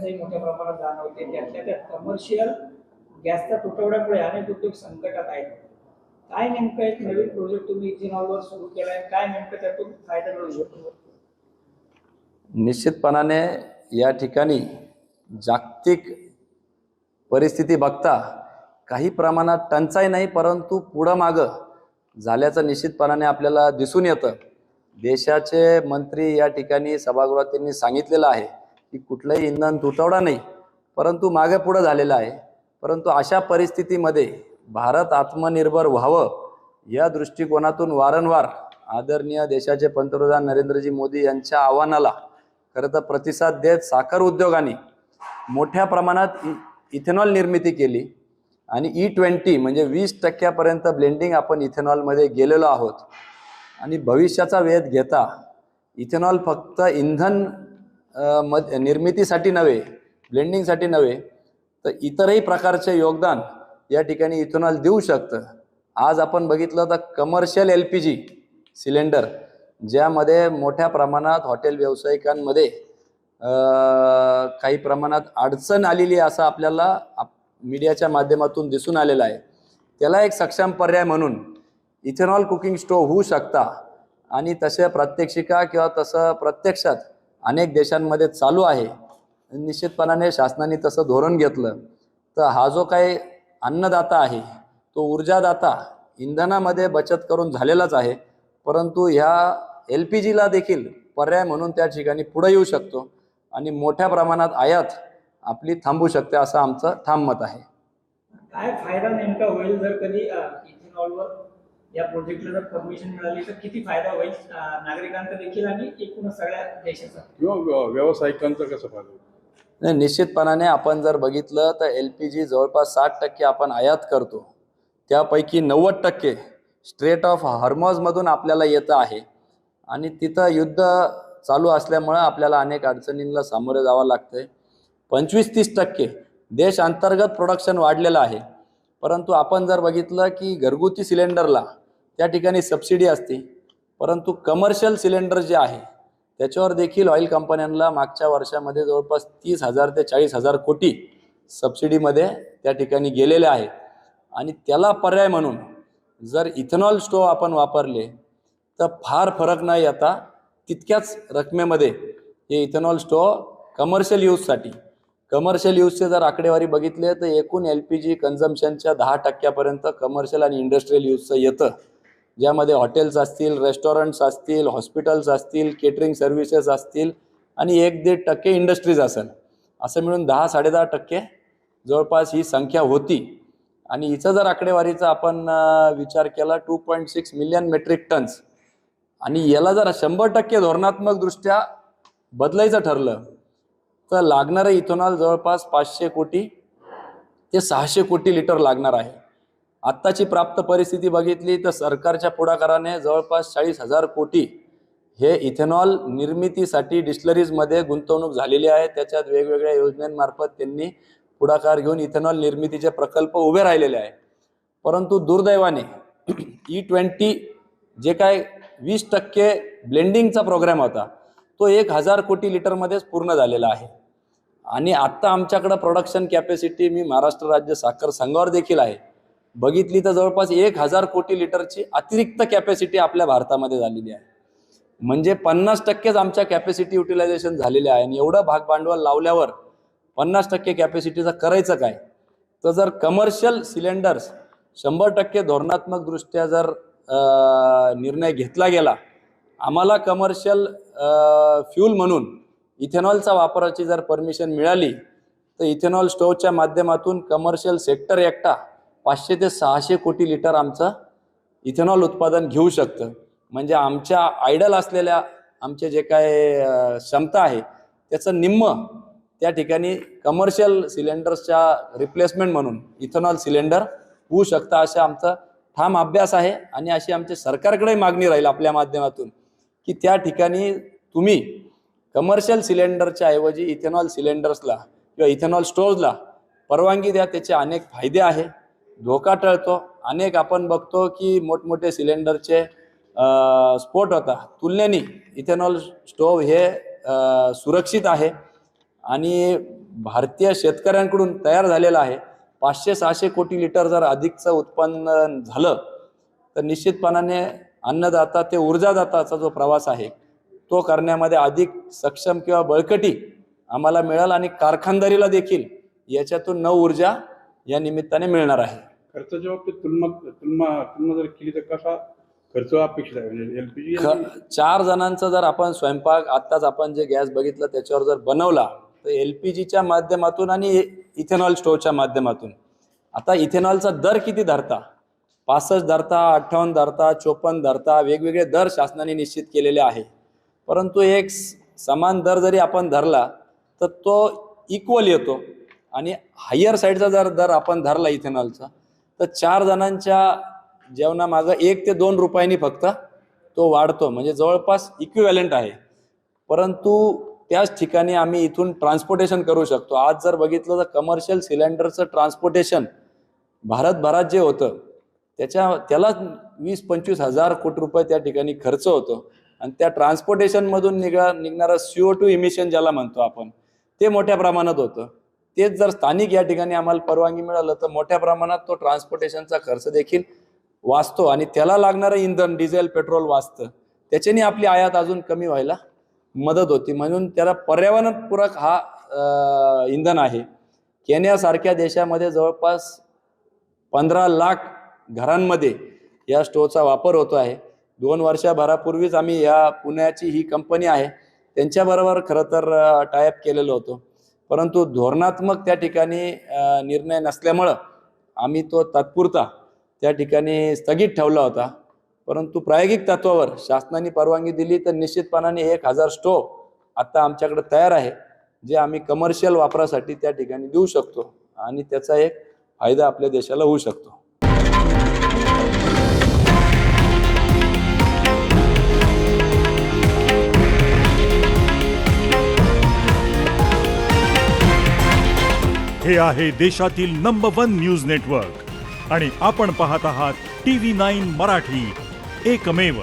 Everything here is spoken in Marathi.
टंचाई मोठ्या प्रमाणात जाणवते, त्यातल्या त्यात कमर्शियल गॅसच्या तुटवड्यामुळे अनेक उद्योग संकटात आहेत. काय नेमकं एक नवीन प्रोजेक्ट तुम्ही इथेनॉलवर सुरू केलाय, काय नेमकं त्यातून फायदा मिळू शकतो? निश्चितपणाने या ठिकाणी जागतिक परिस्थिती बघता काही प्रमाणात टंचाई नाही, परंतु पुढं मागं झाल्याचं निश्चितपणाने आपल्याला दिसून येतं. देशाचे मंत्री या ठिकाणी सभागृहात त्यांनी सांगितलेलं आहे की कुठलंही इंधन तुटवडा नाही, परंतु मागे पुढं झालेलं आहे. परंतु अशा परिस्थितीमध्ये भारत आत्मनिर्भर व्हावं या दृष्टिकोनातून वारंवार आदरणीय देशाचे पंतप्रधान नरेंद्रजी मोदी यांच्या आव्हानाला खरं तर प्रतिसाद देत साखर उद्योगाने मोठ्या प्रमाणात इथेनॉल निर्मिती केली आणि E20 म्हणजे 20% ब्लेंडिंग आपण इथेनॉलमध्ये गेलेलो आहोत. आणि भविष्याचा वेध घेता इथेनॉल फक्त इंधन निर्मितीसाठी नव्हे, ब्लेंडिंगसाठी नव्हे, तर इतरही प्रकारचे योगदान या ठिकाणी इथेनॉल देऊ शकतं. आज आपण बघितलं तर कमर्शियल LPG सिलेंडर ज्यामध्ये मोठ्या प्रमाणात हॉटेल व्यावसायिकांमध्ये काही प्रमाणात अडचण आलेली आहे असं आपल्याला मीडियाच्या माध्यमातून दिसून आलेलं आहे. त्याला एक सक्षम पर्याय म्हणून इथेनॉल कुकिंग स्टोव्ह होऊ शकता आणि तसे प्रात्यक्षिका किंवा तसं प्रत्यक्षात अनेक देशांमध्ये चालू आहे. निश्चितपणाने शासनाने तसं धोरण घेतलं तर हा जो काही अन्नदाता आहे तो ऊर्जादाता इंधनामध्ये बचत करून झालेलाच आहे, परंतु ह्या LPGला देखील पर्याय म्हणून त्या ठिकाणी पुढे येऊ शकतो आणि मोठ्या प्रमाणात आयात आपली थांबू शकते असं आमचं ठाम मत आहे. काय फायदा नेमका होईल जर कधी इथेनॉलवर या प्रोजेक्टला जर परमिशन मिळाली तर किती फायदा होईल नागरिकांचा देखील आणि एकूण सगळ्या देशाचा किंवा व्यावसायिकांचा कसा फायदा होईल? नाही, निश्चितपणाने आपण जर बघितलं तर LPG जवळपास 60% आपण आयात करतो, त्यापैकी 90% स्ट्रेट ऑफ हॉर्मझमधून आपल्याला येतं आहे आणि तिथं युद्ध चालू असल्यामुळं आपल्याला अनेक अडचणींना सामोरे जावं लागतंय. 25-30% देश अंतर्गत प्रोडक्शन वाढलेलं आहे, परंतु आपण जर बघितलं की घरगुती सिलेंडरला त्या ठिकाणी सबसिडी असते, परंतु कमर्शियल सिलेंडर जे आहे त्याच्यावर देखील ऑइल कंपन्यांना मागच्या वर्षामध्ये जवळपास 30,000 ते 40,000 कोटी सबसिडीमध्ये त्या ठिकाणी गेलेले आहे. आणि त्याला पर्याय म्हणून जर इथेनॉल स्टोव्ह आपण वापरले तर फार फरक न येता तितक्याच रकमेमध्ये हे इथेनॉल स्टोव्ह कमर्शियल यूजचे जर आकडेवारी बघितले तर एकूण LPG कन्झम्पशनच्या 10% कमर्शियल आणि इंडस्ट्रियल यूजचं येतं, ज्यामध्ये हॉटेल्स असतील, रेस्टॉरंट्स असतील, हॉस्पिटल्स असतील, केटरिंग सर्व्हिसेस असतील आणि 1-1.5% इंडस्ट्रीज असेल, असं मिळून 10-10.5% जवळपास ही संख्या होती. आणि हिचं जर आकडेवारीचा आपण विचार केला 2.6 मिलियन मेट्रिक टन्स आणि याला जर 100% धोरणात्मक दृष्ट्या बदलायचं ठरलं तर लागणारं इथेनॉल जवळपास 500 कोटी ते 600 कोटी लिटर लागणार आहे. आत्ताची प्राप्त परिस्थिती बघितली तर सरकारच्या पुढाकाराने जवळपास 40,000 कोटी हे इथेनॉल निर्मितीसाठी डिस्टिलरीजमध्ये गुंतवणूक झालेली आहे. त्याच्यात वेगवेगळ्या योजनांमार्फत त्यांनी पुढाकार घेऊन इथेनॉल निर्मितीचे प्रकल्प उभे राहिलेले आहे. परंतु दुर्दैवाने E20 जे काय 20% ब्लेंडिंगचा प्रोग्राम होता तो 1,000 कोटी लिटरमध्येच पूर्ण झालेला आहे. आणि आत्ता आमच्याकडं प्रोडक्शन कॅपॅसिटी मी महाराष्ट्र राज्य साखर संघावर देखील आहे, बघितली तर जवळपास 1,000 कोटी लिटरची अतिरिक्त कॅपॅसिटी आपल्या भारतामध्ये झालेली आहे. म्हणजे 50%च आमच्या कॅपॅसिटी युटिलायझेशन झालेले आहे. आणि एवढं भाग भांडवल लावल्यावर 50% कॅपॅसिटीचं करायचं काय? तर जर कमर्शियल सिलेंडर्स 100% धोरणात्मक दृष्ट्या जर निर्णय घेतला गेला, आम्हाला कमर्शियल फ्यूल म्हणून इथेनॉलचा वापराची जर परमिशन मिळाली तर इथेनॉल स्टोव्हच्या माध्यमातून कमर्शियल सेक्टर एकटा 500 ते 600 कोटी लिटर आमचं इथेनॉल उत्पादन घेऊ शकतं. म्हणजे आमच्या आयडल असलेल्या आमचे जे काय क्षमता आहे त्याचं निम्म त्या ठिकाणी कमर्शियल सिलेंडर्सच्या रिप्लेसमेंट म्हणून इथेनॉल सिलेंडर होऊ शकतं असा आमचा ठाम अभ्यास आहे. आणि अशी आमच्या सरकारकडे मागणी राहील आपल्या माध्यमातून की त्या ठिकाणी तुम्ही कमर्शियल सिलेंडरच्या ऐवजी इथेनॉल सिलेंडर्सला किंवा इथेनॉल स्टोव्हला परवानगी द्या. त्याचे अनेक फायदे आहे, धोका टळतो. अनेक आपण बघतो की मोठमोठे सिलेंडरचे स्फोट होता, तुलनेने इथेनॉल स्टोव्ह हे सुरक्षित आहे आणि भारतीय शेतकऱ्यांकडून तयार झालेला आहे. 500-600 कोटी लिटर जर अधिकचं उत्पन्न झालं तर निश्चितपणाने अन्नदाता ते ऊर्जादाताचा जो प्रवास आहे तो करण्यामध्ये अधिक सक्षम किंवा बळकटी आम्हाला मिळेल आणि कारखानदारीला देखील याच्यातून नव ऊर्जा या निमित्ताने मिळणार आहे. खर्चाच्या बाबतीत तुलना जर केली तर कसा खर्च अपेक्षित आहे म्हणजे एलपीजी 4 जणांचा जर आपण स्वयंपाक आत्ताच आपण जे गॅस बघितलं त्याच्यावर जर बनवला तर LPGच्या माध्यमातून आणि इथेनॉल स्टोव्हच्या माध्यमातून आता इथेनॉलचा दर किती धरता 65 धरता 58 धरता 54 धरता वेगवेगळे दर शासनाने निश्चित केलेले आहे. परंतु एक समान दर जरी आपण धरला तर तो इक्वल येतो आणि हायर साईडचा जर दर आपण धरला इथेनॉलचा तर 4 जणांच्या जेवणामागं 1 ते 2 रुपयांनी फक्त तो वाढतो म्हणजे जवळपास इक्विव्हॅलंट आहे. परंतु त्याच ठिकाणी आम्ही इथून ट्रान्सपोर्टेशन करू शकतो. आज जर बघितलं तर कमर्शियल सिलेंडरचं ट्रान्सपोर्टेशन भारतभरात जे होतं त्याला 20-25 हजार कोटी रुपये त्या ठिकाणी खर्च होतो आणि त्या ट्रान्सपोर्टेशनमधून निघणारं CO2 इमिशन ज्याला म्हणतो आपण ते मोठ्या प्रमाणात होतं. तेच जर स्थानिक या ठिकाणी आम्हाला परवानगी मिळालं तर मोठ्या प्रमाणात तो ट्रान्सपोर्टेशनचा खर्च देखील वाचतो आणि त्याला लागणारं इंधन डिझेल पेट्रोल वाचतं. त्याच्याने आपली आयात अजून कमी व्हायला मदत होती. म्हणून त्याला पर्यावरणपूरक हा इंधन आहे. केनियासारख्या देशामध्ये जवळपास 15 लाख घरांमध्ये या स्टोव्हचा वापर होतो आहे. 2 वर्षाभरापूर्वीच आम्ही या पुण्याची ही कंपनी आहे त्यांच्याबरोबर खरं तर टायअप केलेलं होतं. परंतु धोरणात्मक त्या ठिकाणी निर्णय नसल्यामुळं आम्ही तो तात्पुरता त्या ठिकाणी स्थगित ठेवला होता. परंतु प्रायोगिक तत्वावर शासनाने परवानगी दिली तर निश्चितपणाने 1000 स्टोव्ह आता आमच्याकडे तयार आहे जे आम्ही कमर्शियल वापरासाठी त्या ठिकाणी देऊ शकतो आणि त्याचा एक फायदा आपल्या देशाला होऊ शकतो. हे आहे देशातील नंबर 1 न्यूज नेटवर्क आणि आपण पाहत आहात TV9 मराठी, एकमेव.